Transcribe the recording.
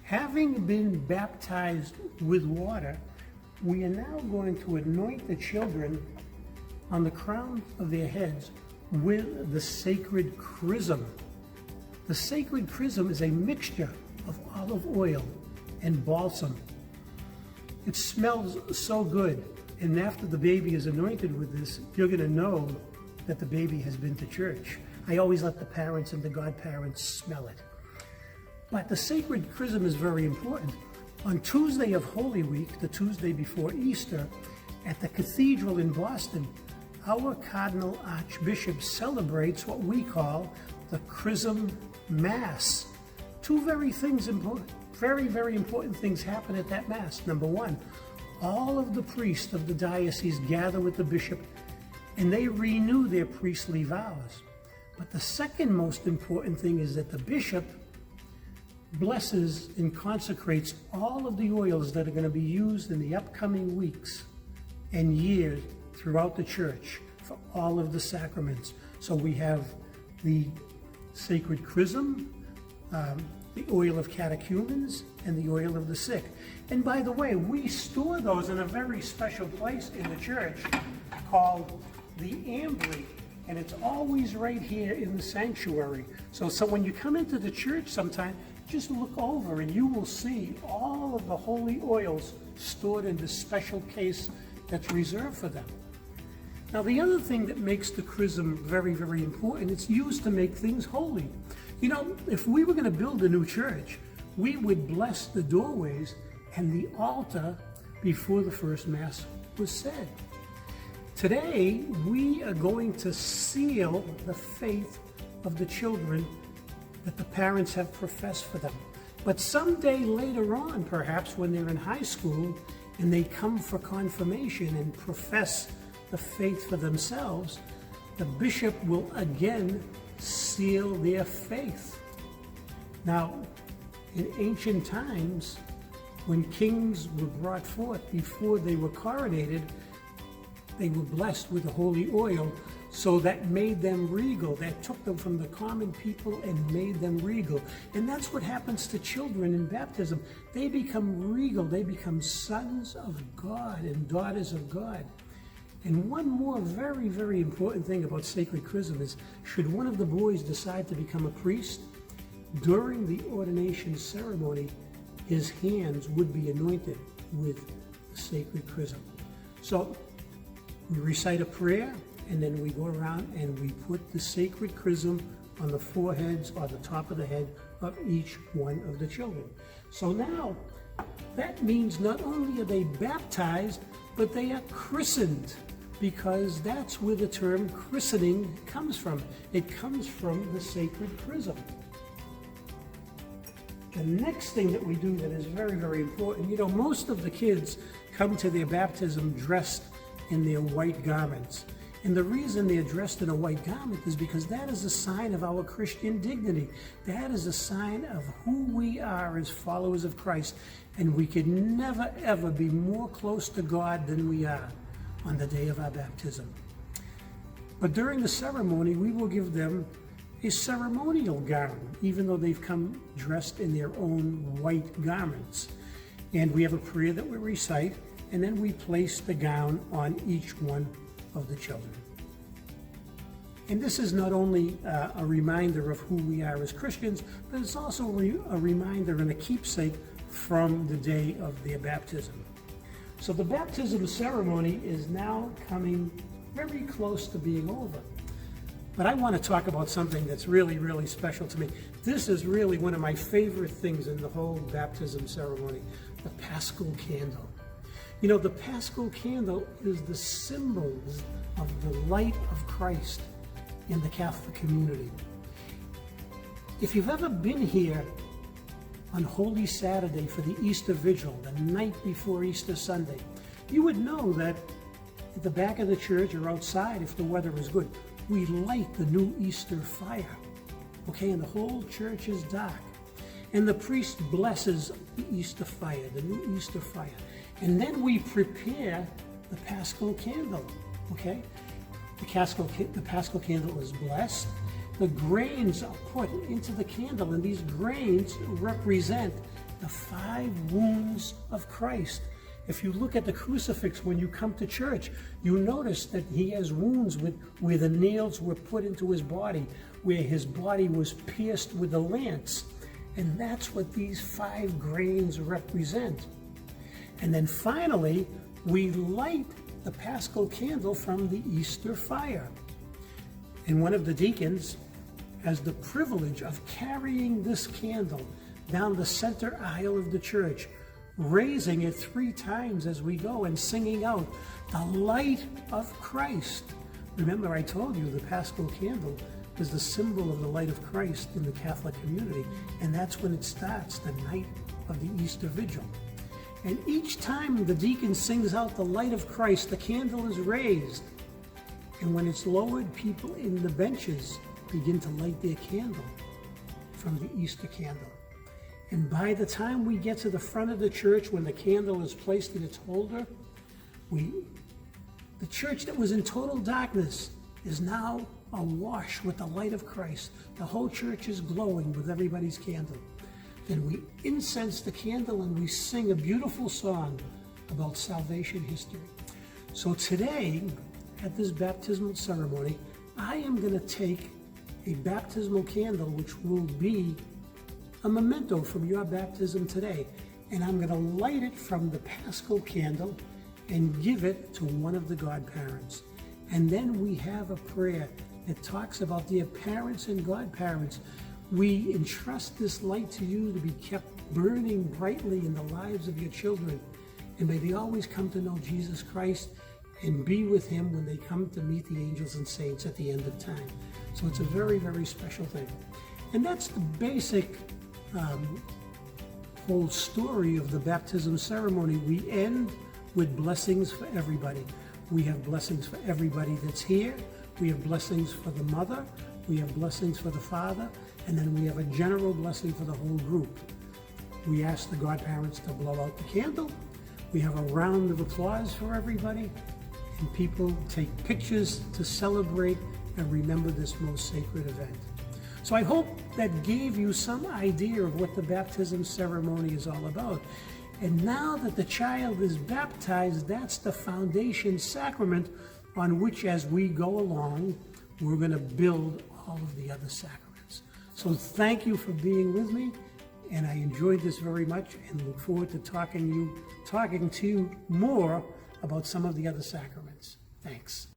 Having been baptized with water, we are now going to anoint the children on the crown of their heads with the sacred chrism. The sacred chrism is a mixture of olive oil and balsam. It smells so good, and after the baby is anointed with this, you're going to know that the baby has been to church. I always let the parents and the godparents smell it. But the sacred chrism is very important. On Tuesday of Holy Week, the Tuesday before Easter, at the cathedral in Boston, our Cardinal Archbishop celebrates what we call the Chrism Mass. Two very important things happen at that Mass. Number one, all of the priests of the diocese gather with the bishop and they renew their priestly vows. But the second most important thing is that the bishop blesses and consecrates all of the oils that are going to be used in the upcoming weeks and years throughout the church for all of the sacraments. So we have the sacred chrism, the oil of catechumens, and the oil of the sick. And by the way, we store those in a very special place in the church called the ambly, and it's always right here in the sanctuary. So when you come into the church sometime, just look over and you will see all of the holy oils stored in this special case that's reserved for them. Now, the other thing that makes the chrism very, very important, it's used to make things holy. You know, if we were going to build a new church, we would bless the doorways and the altar before the first Mass was said. Today, we are going to seal the faith of the children that the parents have professed for them. But someday later on, perhaps when they're in high school and they come for confirmation and profess the faith for themselves, the bishop will again seal their faith. Now, in ancient times, when kings were brought forth before they were coronated, they were blessed with the holy oil, so that made them regal. That took them from the common people and made them regal. And that's what happens to children in baptism. They become regal. They become sons of God and daughters of God. And one more very, very important thing about sacred chrism is, should one of the boys decide to become a priest, during the ordination ceremony, his hands would be anointed with the sacred chrism. So we recite a prayer, and then we go around and we put the sacred chrism on the foreheads or the top of the head of each one of the children. So now, that means not only are they baptized, but they are christened, because that's where the term christening comes from. It comes from the sacred chrism. The next thing that we do that is very, very important, you know, most of the kids come to their baptism dressed in their white garments. And the reason they're dressed in a white garment is because that is a sign of our Christian dignity. That is a sign of who we are as followers of Christ. And we can never, ever be more close to God than we are on the day of our baptism. But during the ceremony, we will give them a ceremonial gown, even though they've come dressed in their own white garments. And we have a prayer that we recite, and then we place the gown on each one of the children. And this is not only a reminder of who we are as Christians, but it's also a reminder and a keepsake from the day of their baptism. So the baptism ceremony is now coming very close to being over. But I want to talk about something that's really, really special to me. This is really one of my favorite things in the whole baptism ceremony, the Paschal candle. You know, the Paschal candle is the symbol of the light of Christ in the Catholic community. If you've ever been here on Holy Saturday for the Easter Vigil, the night before Easter Sunday, you would know that at the back of the church or outside, if the weather is good, we light the new Easter fire, okay? And the whole church is dark. And the priest blesses the Easter fire, the new Easter fire. And then we prepare the Paschal candle, okay? The Paschal candle is blessed. The grains are put into the candle, and these grains represent the 5 wounds of Christ. If you look at the crucifix when you come to church, you notice that he has wounds where the nails were put into his body, where his body was pierced with a lance. And that's what these 5 grains represent. And then finally, we light the Paschal candle from the Easter fire. And one of the deacons has the privilege of carrying this candle down the center aisle of the church, raising it 3 times as we go and singing out, "The light of Christ." Remember, I told you the Paschal candle is the symbol of the light of Christ in the Catholic community, and that's when it starts, the night of the Easter Vigil. And each time the deacon sings out the light of Christ, the candle is raised. And when it's lowered, people in the benches begin to light their candle from the Easter candle. And by the time we get to the front of the church, when the candle is placed in its holder, the church that was in total darkness is now awash with the light of Christ. The whole church is glowing with everybody's candle. Then we incense the candle and we sing a beautiful song about salvation history. So today, at this baptismal ceremony, I am going to take a baptismal candle, which will be a memento from your baptism today, and I'm going to light it from the Paschal candle and give it to one of the godparents. And then we have a prayer that talks about the parents and godparents. We entrust this light to you to be kept burning brightly in the lives of your children, and may they always come to know Jesus Christ and be with him when they come to meet the angels and saints at the end of time. So it's a very, very special thing. And that's the basic whole story of the baptism ceremony. We end with blessings for everybody. We have blessings for everybody that's here. We have blessings for the mother. We have blessings for the father. And then we have a general blessing for the whole group. We ask the godparents to blow out the candle. We have a round of applause for everybody. And people take pictures to celebrate and remember this most sacred event. So I hope that gave you some idea of what the baptism ceremony is all about. And now that the child is baptized, that's the foundation sacrament on which, as we go along, we're going to build all of the other sacraments. So thank you for being with me, and I enjoyed this very much and look forward to talking to you more about some of the other sacraments. Thanks.